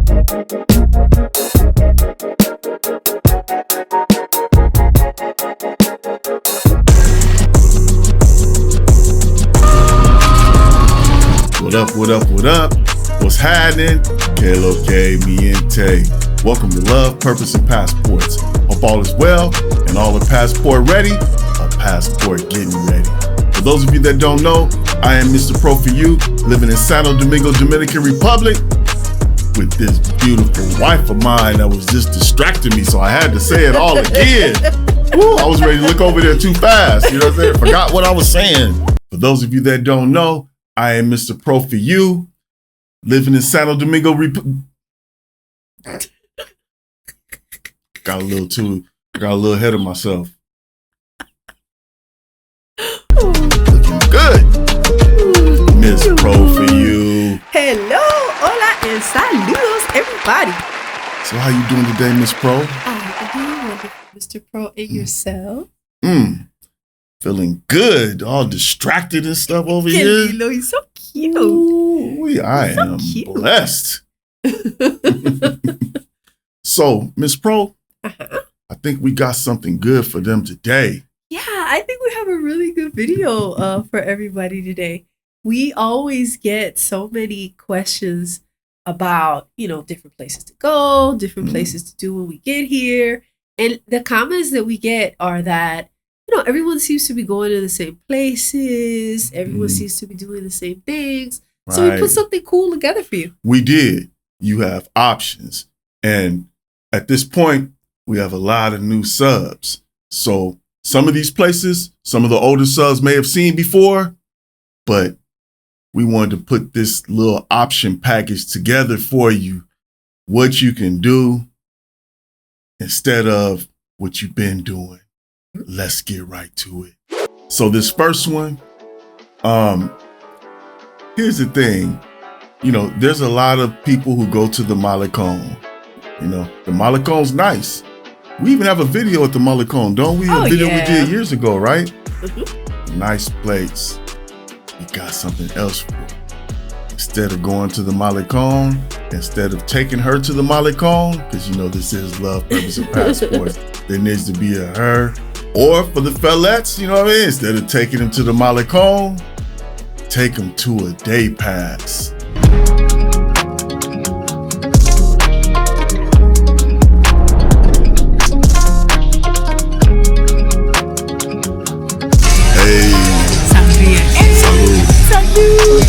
What up, what up, what up? What's happening? Que lo que miente. Welcome to Love, Purpose, and Passports. Hope all is well and all are passport ready, or passport getting ready. For those of you that don't know, I am Mr. Pro for you, living in Santo Domingo, Dominican Republic, with this beautiful wife of mine that was just distracting me, so I had to say it all again. Woo, I was ready to look over there too fast. You know what I'm saying? Forgot what I was saying. For those of you that don't know, I am Mr. Pro for you, living in Santo Domingo. Got a little ahead of myself. Looking good. Miss Pro for you. Hello, hola, and saludos, everybody. So how you doing today, Miss Pro? I'm doing wonderful, Mr. Pro, and yourself? Feeling good. All distracted and stuff over here. Lilo, he's so cute. Ooh, I am cute. blessed. So, Miss Pro, I think we got something good for them today. Yeah, I think we have a really good video for everybody today. We always get so many questions about, different places to go, different places to do when we get here. And the comments that we get are that, everyone seems to be going to the same places. Everyone seems to be doing the same things. Right. So we put something cool together for you. We did. You have options. And at this point, we have a lot of new subs. So some of these places, some of the older subs may have seen before, but we wanted to put this little option package together for you. What you can do instead of what you've been doing. Let's get right to it. So this first one, here's the thing. There's a lot of people who go to the Malecon. The Malecon's nice. We even have a video at the Malecon, don't we? A video we did years ago, right? Mm-hmm. Nice place. We got something else for you. Instead of going to the Malecon, instead of taking her to the Malecon, because this is Love, Purpose, and Passports, there needs to be a her. Or for the fellettes, instead of taking them to the Malecon, take them to a day pass. Hey. Salud. Salud.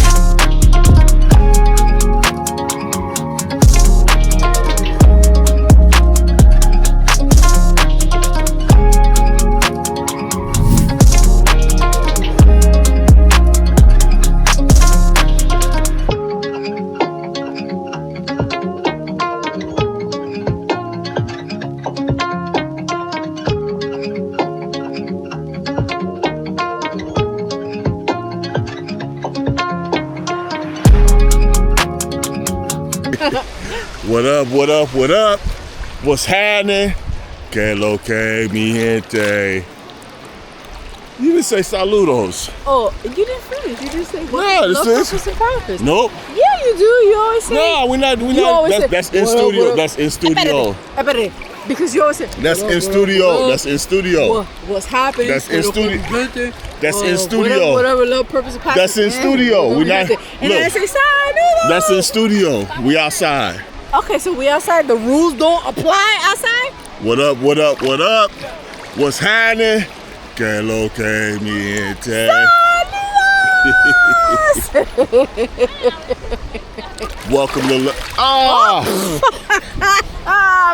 What up, what up, what up? What's happening? Que lo que mi gente. You didn't say saludos. Oh, you didn't finish. You didn't say what? No, this is purpose. Nope. Yeah, you do. You always say. No, we're not. That's in studio. That's in studio. Because you always say. That's in studio. That's in studio. What's happening? That's in studio. That's in studio. Whatever love, purpose, and passion. That's in studio. We not. And I say saludos. That's in studio. We outside. Okay, so we outside. The rules don't apply outside? What up, what up, what up? What's happening? Que lo que mi gente. Welcome to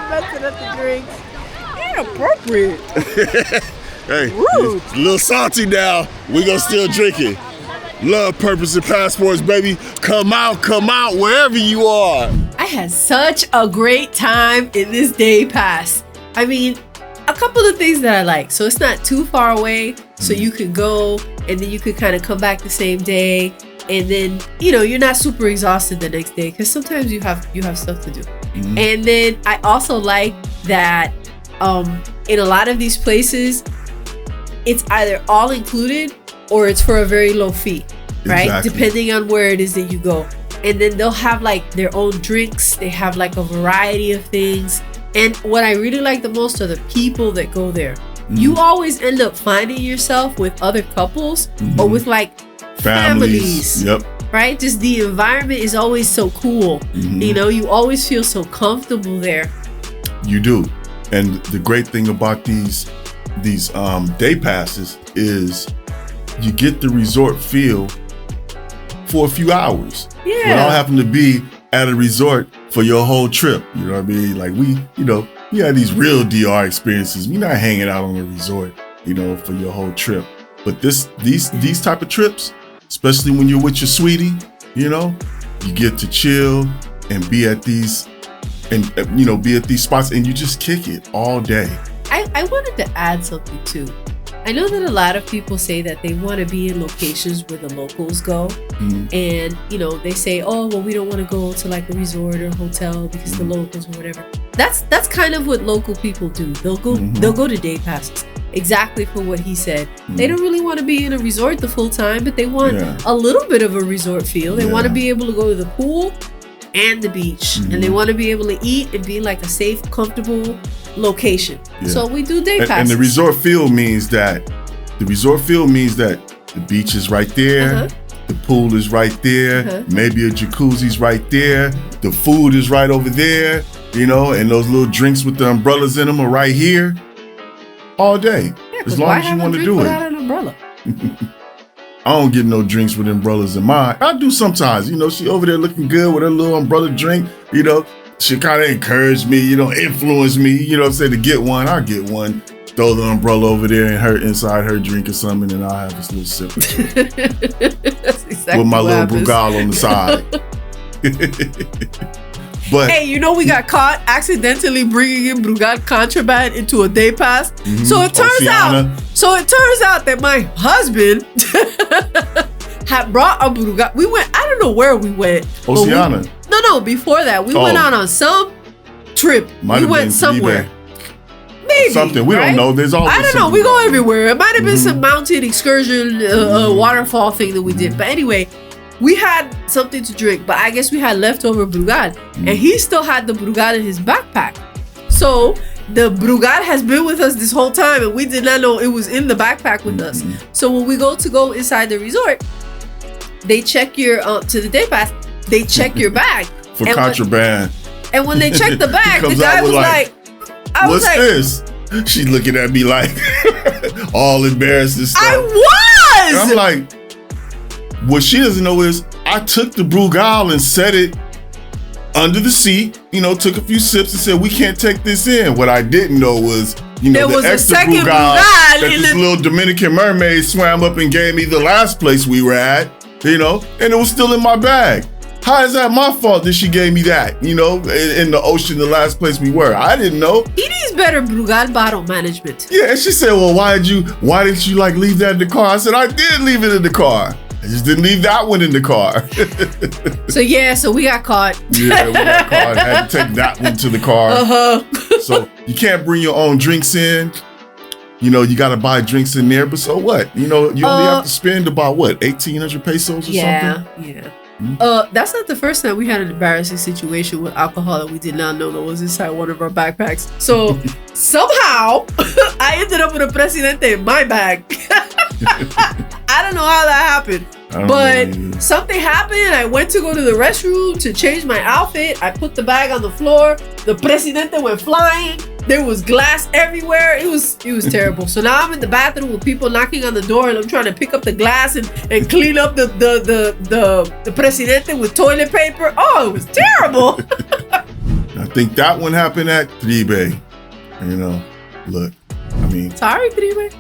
messing up the drinks. Inappropriate. Hey, rude. It's a little salty now. We gonna still drink it. Love, Purpose, and Passports, baby. Come out, wherever you are. I had such a great time in this day pass. I mean, a couple of things that I like. So it's not too far away, so you could go and then you could kind of come back the same day, and then you're not super exhausted the next day because sometimes you have stuff to do. Mm-hmm. And then I also like that in a lot of these places, it's either all included or it's for a very low fee, right? Exactly. Depending on where it is that you go. And then they'll have like their own drinks. They have like a variety of things. And what I really like the most are the people that go there. You always end up finding yourself with other couples or with like families. Yep. Right? Just the environment is always so cool. You know, you always feel so comfortable there. You do. And the great thing about these day passes is you get the resort feel for a few hours. Yeah. Without having to be at a resort for your whole trip. You know what I mean? Like we had these real DR experiences. We're not hanging out on a resort, for your whole trip. But these type of trips, especially when you're with your sweetie, you get to chill and be at these spots and you just kick it all day. I wanted to add something too. I know that a lot of people say that they want to be in locations where the locals go. And, they say, oh, well, we don't want to go to like a resort or hotel because the locals or whatever. That's kind of what local people do. They'll go to day passes. Exactly for what he said. They don't really want to be in a resort the full time, but they want a little bit of a resort feel. They want to be able to go to the pool and the beach, and they want to be able to eat and be like a safe, comfortable location. So we do day passes. And the resort feel means that the beach is right there, the pool is right there, maybe a jacuzzi's right there, the food is right over there, and those little drinks with the umbrellas in them are right here. All day, as long as you want to do it. Without an umbrella? I don't get no drinks with umbrellas in mine. I do sometimes. She over there looking good with her little umbrella drink. She kind of encouraged me, influenced me, to get one. I'll get one. Throw the umbrella over there and inside her drink or something, and I'll have this little sip That's exactly with my what little happens. Brugal on the side. But hey, we got caught accidentally bringing in Brugal contraband into a day pass. So it turns out that my husband had brought a Brugal. We went, I don't know where we went. Oceana. No, before that. We went out on some trip. We went somewhere. Maybe. Something. We don't know. There's always I don't know. We go everywhere. It might have been some mountain excursion, waterfall thing that we did. But anyway, we had something to drink, but I guess we had leftover Brugal. And he still had the Brugal in his backpack. So the Brugal has been with us this whole time, and we did not know it was in the backpack with us. So when we go inside the resort, they check your, to the day pass, they check your bag. For contraband. And when they checked the bag, the guy was like, what's this? She's looking at me like all embarrassed and stuff. I was! And I'm like, what she doesn't know is I took the Brugal and set it under the seat, took a few sips and said, we can't take this in. What I didn't know was, there the was extra a second Brugal that this little Dominican mermaid swam up and gave me the last place we were at, and it was still in my bag. How is that my fault that she gave me that, in the ocean, the last place we were? I didn't know. He needs better Brugal bottle management. Yeah, and she said, well, why didn't you like leave that in the car? I said, I did leave it in the car. I just didn't leave that one in the car. So we got caught. Yeah, we got caught. Had to take that one to the car. So you can't bring your own drinks in. You got to buy drinks in there. But so what? You only have to spend about 1,800 pesos or something? Yeah. That's not the first time we had an embarrassing situation with alcohol that we did not know that was inside one of our backpacks. So somehow I ended up with a Presidente in my bag. I don't know how that happened, but something happened. I went to go to the restroom to change my outfit. I put the bag on the floor. The Presidente went flying. There was glass everywhere. It was terrible. So now I'm in the bathroom with people knocking on the door, and I'm trying to pick up the glass and clean up the Presidente with toilet paper. Oh, it was terrible. I think that one happened at Tribe. Look, sorry, Tribe.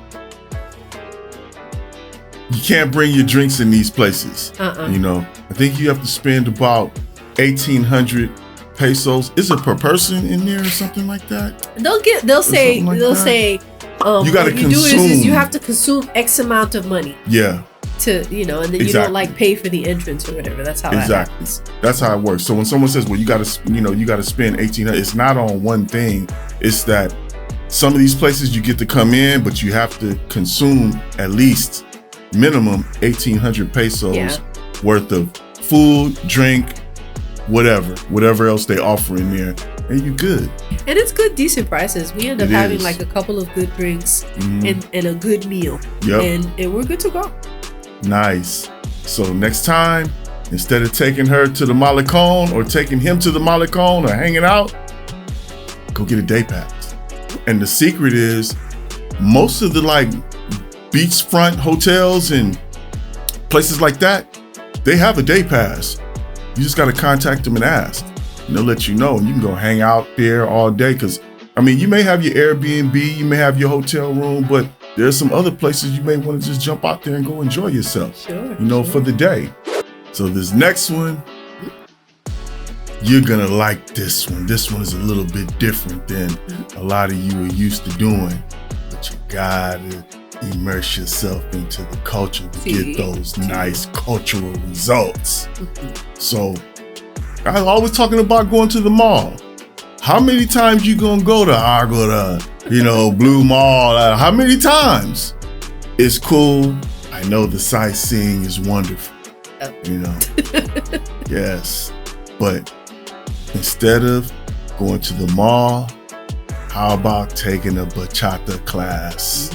You can't bring your drinks in these places. I think you have to spend about 1,800 pesos. Is it per person in there or something like that? They'll say you got to consume. You have to consume X amount of money. Yeah. To and then you don't pay for the entrance or whatever. That's how that happens. That's how it works. So when someone says, well, you got to spend 1,800, it's not on one thing. It's that some of these places you get to come in, but you have to consume at least minimum 1,800 pesos worth of food, drink, whatever else they offer in there, and you good. And it's good, decent prices. We end up having like a couple of good drinks and a good meal. Yep. And we're good to go. Nice. So next time, instead of taking her to the Malecon or taking him to the Malecon or hanging out, go get a day pass. And the secret is most of the like beachfront hotels and places like that, they have a day pass. You just got to contact them and ask. And they'll let you know, and you can go hang out there all day. Because, I mean, you may have your Airbnb, you may have your hotel room, but there's some other places you may want to just jump out there and go enjoy yourself, for the day. So this next one, you're going to like this one. This one is a little bit different than a lot of you are used to doing. But you got to immerse yourself into the culture to get those nice cultural results. So I'm always talking about going to the mall. How many times you gonna go to Blue Mall? How many times? It's cool. I know the sightseeing is wonderful. Yes. But instead of going to the mall, how about taking a bachata class?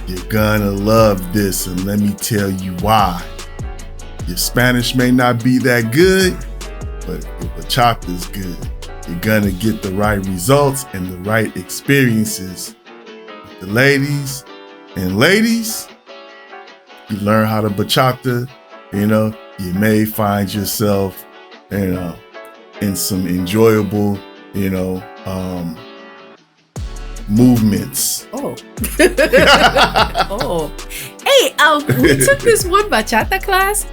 You're gonna love this, and let me tell you why. Your Spanish may not be that good, but your bachata is good. You're gonna get the right results and the right experiences with the ladies. And ladies, you learn how to bachata, you may find yourself, in some enjoyable, movements. Oh. Oh. Hey, we took this one bachata class.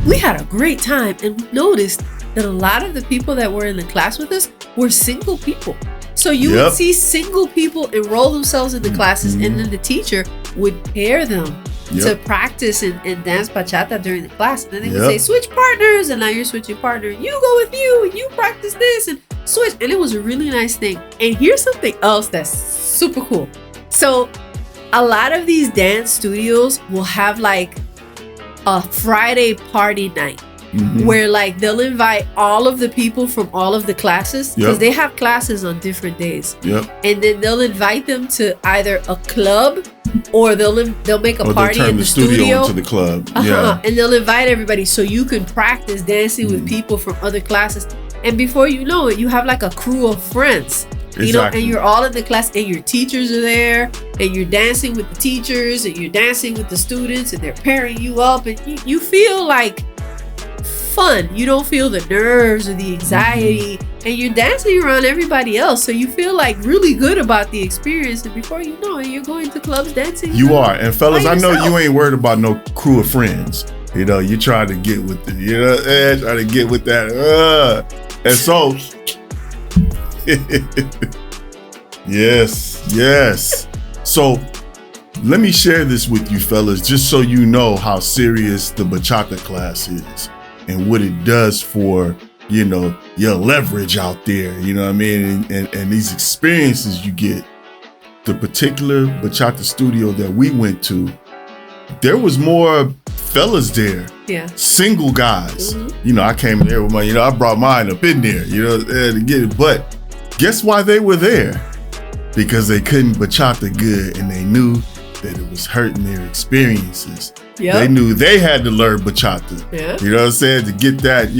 We had a great time, and we noticed that a lot of the people that were in the class with us were single people. So you would see single people enroll themselves in the classes, and then the teacher would pair them to practice and dance bachata during the class. And then they would say, switch partners, and now you're switching partner. You go with you, and you practice this, and switch. And it was a really nice thing. And here's something else that's super cool. So a lot of these dance studios will have like a Friday party night where like they'll invite all of the people from all of the classes, because they have classes on different days. And then they'll invite them to either a club, or they'll make a party in the studio into the club. And they'll invite everybody so you can practice dancing with people from other classes. And before you know it, you have like a crew of friends. And you're all in the class, and your teachers are there, and you're dancing with the teachers, and you're dancing with the students, and they're pairing you up, and you feel like fun. You don't feel the nerves or the anxiety, and you're dancing around everybody else, so you feel like really good about the experience. And before you know it, you're going to clubs dancing. You are. And fellas, I know you ain't worried about no crew of friends. You try to get with try to get with that. And so yes. So let me share this with you fellas, just so you know how serious the bachata class is and what it does for, your leverage out there, you know what I mean? And these experiences you get. The particular bachata studio that we went to, there was more fellas there. Single guys. I came there with my, I brought mine up in there, to get it. But guess why they were there? Because they couldn't bachata good, and they knew that it was hurting their experiences. They knew they had to learn bachata. You know what I'm saying? To get that,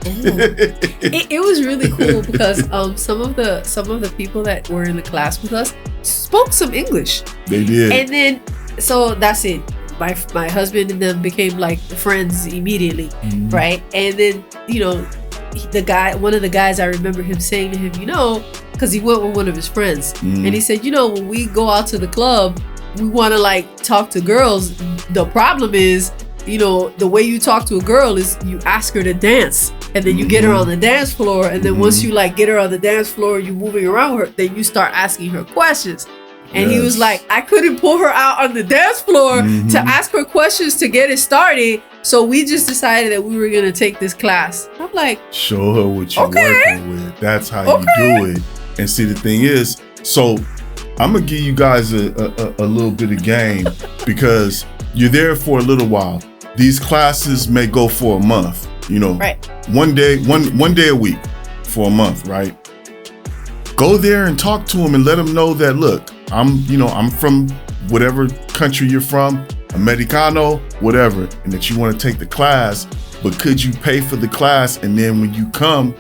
It was really cool because some of the people that were in the class with us spoke some English. They did. And then, so that's it. My husband and them became like friends immediately, right? And then, one of the guys, I remember him saying to him, because he went with one of his friends, and he said, when we go out to the club, we want to like talk to girls. The problem is, the way you talk to a girl is you ask her to dance, and then you get her on the dance floor, and then once you like get her on the dance floor, you moving around her, then you start asking her questions. And he was like, I couldn't pull her out on the dance floor to ask her questions to get it started. So we just decided that we were going to take this class. I'm like, show her what you're working with. That's how you do it. And see, the thing is, so I'm going to give you guys a little bit of game because you're there for a little while. These classes may go for a month, right. one day a week for a month, right? Go there and talk to them and let them know that, look, I'm from whatever country you're from, Americano, whatever, and that you want to take the class, but could you pay for the class? And then when you come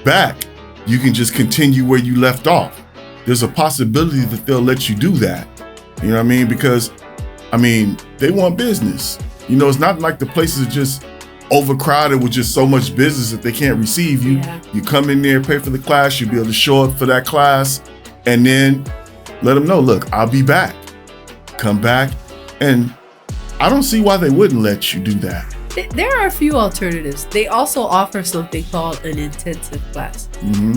back, you can just continue where you left off. There's a possibility that they'll let you do that. You know what I mean? Because, they want business. It's not like the places are just overcrowded with just so much business that they can't receive you. Yeah. You come in there, pay for the class, you'll be able to show up for that class, and then let them know, look, I'll be back. Come back. And I don't see why they wouldn't let you do that. There are a few alternatives. They also offer something called an intensive class.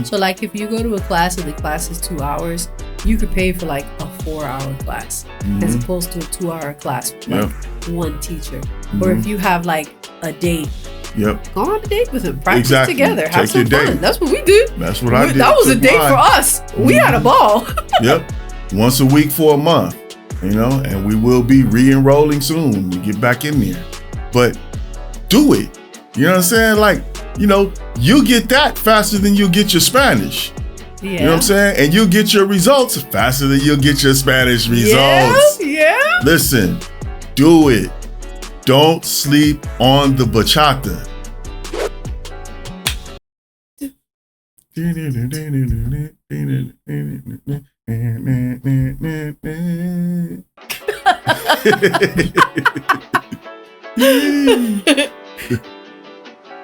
So like if you go to a class and the class is 2 hours, you could pay for like a 4-hour class as opposed to a 2-hour class with like one teacher. Or if you have like a date, go on a date with him. Practice together. Have some fun. That's what we did. That's what I did. That was a date for us. We had a ball. Once a week for a month, and we will be re-enrolling soon when we get back in there. But do it. You know what I'm saying? Like, you get that faster than you get your Spanish. Yeah. You know what I'm saying? And you get your results faster than you'll get your Spanish results. Yeah. Listen, do it. Don't sleep on the bachata.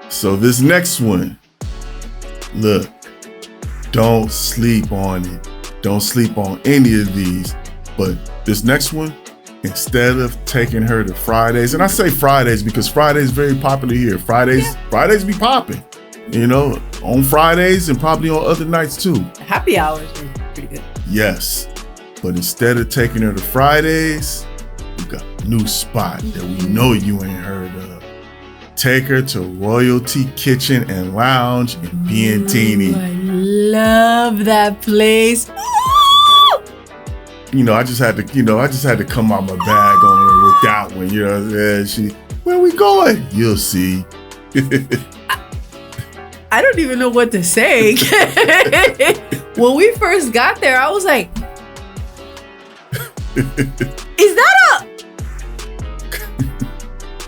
So this next one, look, don't sleep on it. Don't sleep on any of these. But this next one, instead of taking her to Fridays, and I say Fridays because Fridays is very popular here. Fridays be popping, on Fridays and probably on other nights too. Happy hours are pretty good. Yes. But instead of taking her to Fridays, we got a new spot that we know you ain't heard of. Take her to Royalty Kitchen and Lounge in Piantini. I love that place. I just had to come out my bag on her with that one. Where we going? You'll see. I don't even know what to say. When we first got there, I was like, is that a...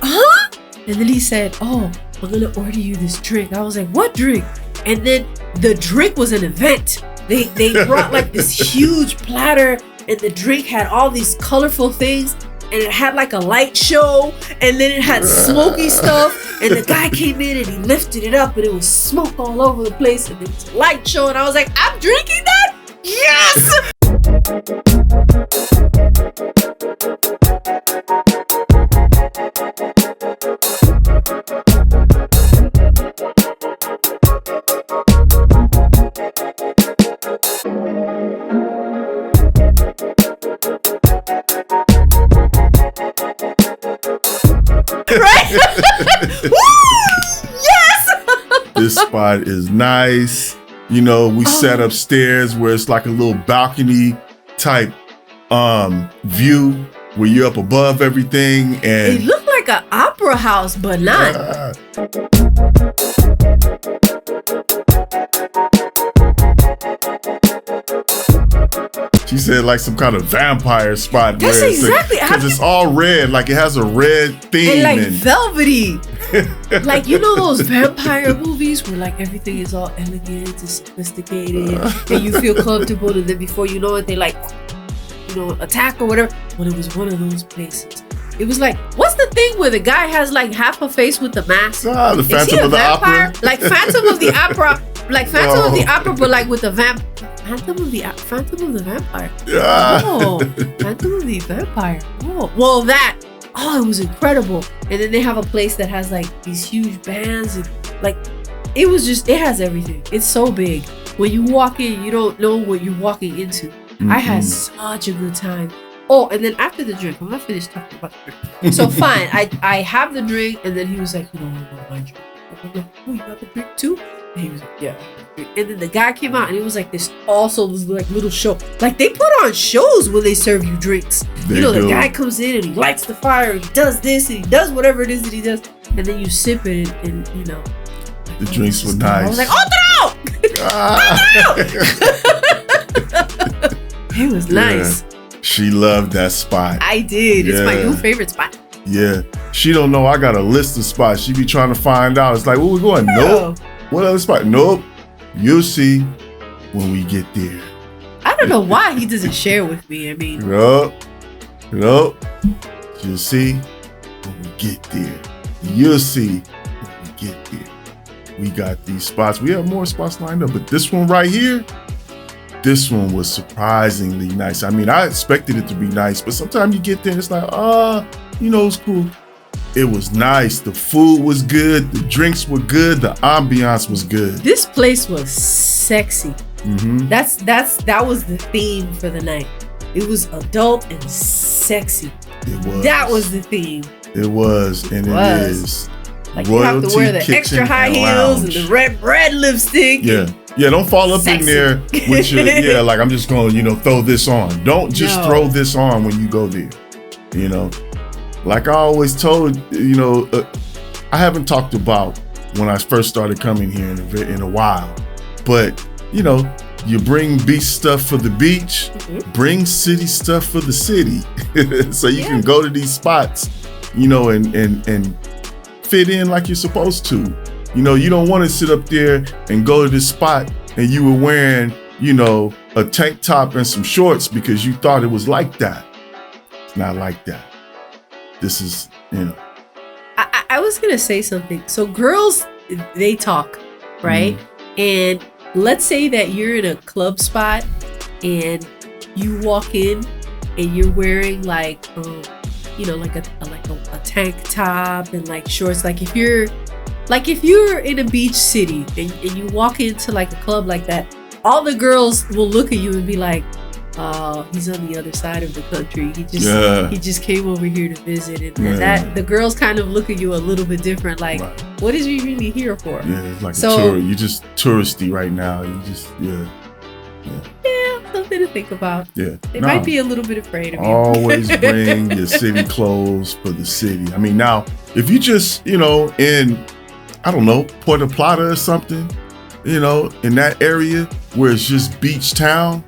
Huh? And then he said, oh, I'm going to order you this drink. I was like, what drink? And then the drink was an event. They brought like this huge platter, and the drink had all these colorful things, and it had like a light show, and then it had smoky stuff, and the guy came in and he lifted it up, and it was smoke all over the place, and it was a light show, and I was like, I'm drinking that? Yes! Right? Yes! This spot is nice. We sat upstairs where it's like a little balcony type view where you're up above everything, and it looked like an opera house, but not. She said like some kind of vampire spot. That's exactly. Because it's all red, like it has a red theme. And like velvety. Like, those vampire movies where like everything is all elegant and sophisticated and you feel comfortable, and then before you know it, they like, attack or whatever. Well, it was one of those places. It was like, what's the thing where the guy has like half a face with the mask? The Phantom of the Opera. Like Phantom of the Opera. Like Phantom of the Opera, but like with the Phantom of the Vampire. Yeah. Oh, Phantom of the Vampire. Oh, well that. Oh, it was incredible. And then they have a place that has like these huge bands and like it has everything. It's so big. When you walk in, you don't know what you're walking into. Mm-hmm. I had such a good time. Oh, and then after the drink, I'm not finished talking about the drink. So fine, I have the drink, and then he was like, I want my drink. I'm like, oh, you got the drink too? And he was like, yeah. And then the guy came out, and it was like this like little show. Like they put on shows when they serve you drinks. The guy comes in and he lights the fire, and he does this, and he does whatever it is that he does, and then you sip it, and the drinks were nice. I was like, otro! It was nice. Yeah. She loved that spot. I did. Yeah. It's my new favorite spot. Yeah. She don't know. I got a list of spots. She be trying to find out. It's like, where we going? No. Nope. What other spot? Nope. You'll see when we get there. I don't know why he doesn't share with me. I mean. Nope. You'll see when we get there. You'll see when we get there. We got these spots. We have more spots lined up, but this one right here, this one was surprisingly nice. I mean, I expected it to be nice, but sometimes you get there and it's like, it's cool. It was nice. The food was good. The drinks were good. The ambiance was good. This place was sexy. Mm-hmm. That was the theme for the night. It was adult and sexy. It was. That was the theme. It was, and it is. Like you have to wear the extra high heels and the red lipstick. Yeah. Yeah, don't fall up in there with your, like I'm just going to, throw this on. Don't just throw this on when you go there. Like I always told, I haven't talked about when I first started coming here in a while. But, you bring beach stuff for the beach, bring city stuff for the city. So you can go to these spots, and fit in like you're supposed to. You don't want to sit up there and go to this spot and you were wearing, a tank top and some shorts because you thought it was like that. It's not like that. This is, I was going to say something. So girls, they talk, right? And let's say that you're in a club spot and you walk in and you're wearing like a tank top and like shorts. Like if you're in a beach city and you walk into like a club like that, all the girls will look at you and be like, oh, he's on the other side of the country. He just came over here to visit. And that the girls kind of look at you a little bit different. Like, what is he really here for? Yeah, it's like a tour. You're just touristy right now. You just, Yeah, something to think about. Yeah. They might be a little bit afraid of you. Always bring your city clothes for the city. I mean, now, if you just, in, I don't know, Puerto Plata or something, in that area where it's just beach town,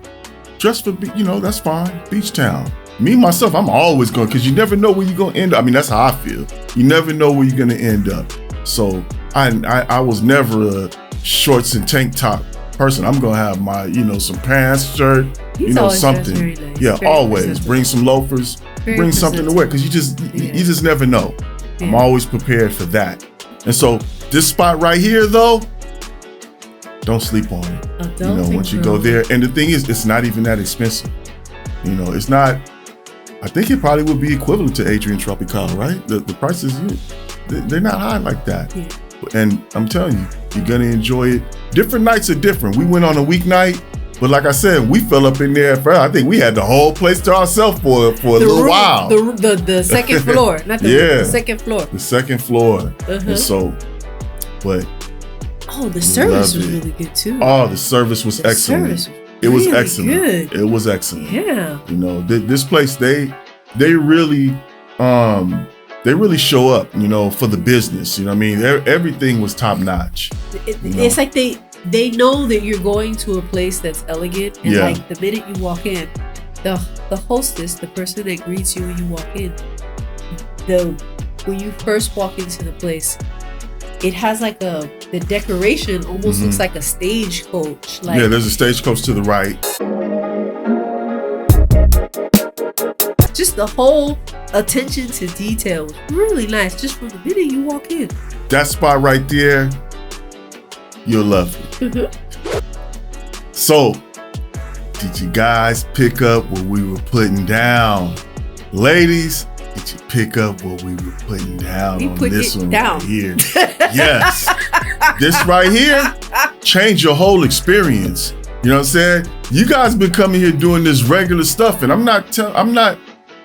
dress for, that's fine. Beach town. Me, myself, I'm always going, because you never know where you're going to end up. I mean, that's how I feel. You never know where you're going to end up. So I was never a shorts and tank top person. I'm going to have my, some pants, shirt, something. Very nice. Yeah, very always. Presentable. Bring some loafers, bring something to wear, because you just never know. Yeah. I'm always prepared for that. And so this spot right here, though, don't sleep on it. Once you go there. And the thing is, it's not even that expensive. It's not, I think it probably would be equivalent to Adrian Tropical, right? The prices, they're not high like that. Yeah. And I'm telling you, you're going to enjoy it. Different nights are different. We went on a weeknight, but like I said, we fell up in there. I think we had the whole place to ourselves for a little while. The second floor, not the second floor. The second floor. And so, but the service was really good too. Oh, the service was excellent. It was excellent. Good. It was excellent. Yeah. This place, they really show up, for the business. You know what I mean? Everything was top notch. It's like they know that you're going to a place that's elegant, and like the minute you walk in, the hostess, the person that greets you when you walk in, when you first walk into the place, it has like the decoration almost looks like a stagecoach. Like, there's a stagecoach to the right. Just the whole attention to detail was really nice just from the minute you walk in. That spot right there, you'll love it. So, did you guys pick up what we were putting down? Ladies, did you pick up what we were putting down on this one right here? Yes. This right here changed your whole experience. You know what I'm saying? You guys been coming here doing this regular stuff, and I'm not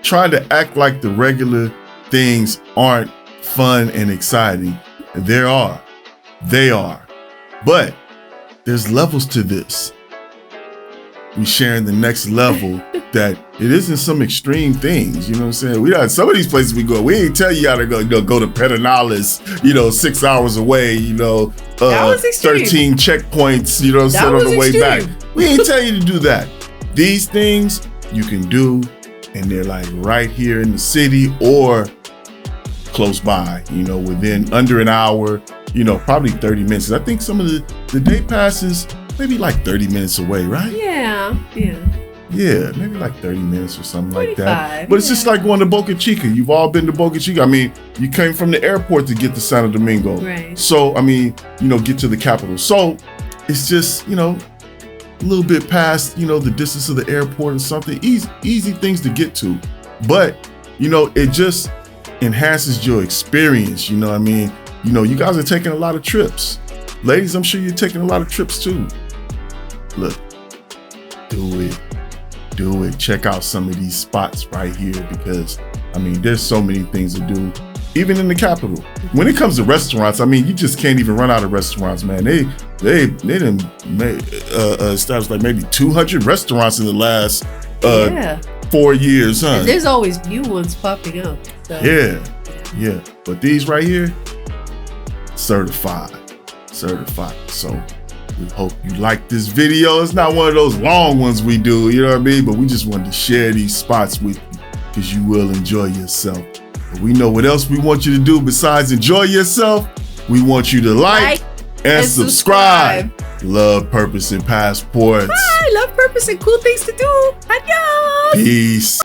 trying to act like the regular things aren't fun and exciting. They are. But there's levels to this. We sharing the next level that it isn't some extreme things. You know what I'm saying? We got some of these places we go. We ain't tell you how to go to Pedernales, 6 hours away, 13 checkpoints, set on the way back. We ain't tell you to do that. These things you can do, and they're like right here in the city or close by, within under an hour, probably 30 minutes. I think some of the day passes maybe like 30 minutes away, right? Yeah, maybe like 30 minutes or something like that. But it's just like going to Boca Chica. You've all been to Boca Chica. I mean, you came from the airport to get to Santo Domingo. Right. So, get to the capital. So it's just, a little bit past, the distance of the airport or something. Easy things to get to. But, it just enhances your experience. You know what I mean? You guys are taking a lot of trips. Ladies, I'm sure you're taking a lot of trips too. Look, do it. Check out some of these spots right here because, there's so many things to do, even in the capital. When it comes to restaurants, you just can't even run out of restaurants, man. They done established like maybe 200 restaurants in the last 4 years, huh? And there's always new ones popping up. So. Yeah. But these right here, certified. So we hope you like this video. It's not one of those long ones we do, you know what I mean? But we just wanted to share these spots with you because you will enjoy yourself. But we know what else we want you to do besides enjoy yourself. We want you to like and subscribe. Love, Purpose, and Passports. Bye. Love, purpose, and cool things to do. Adios. Peace.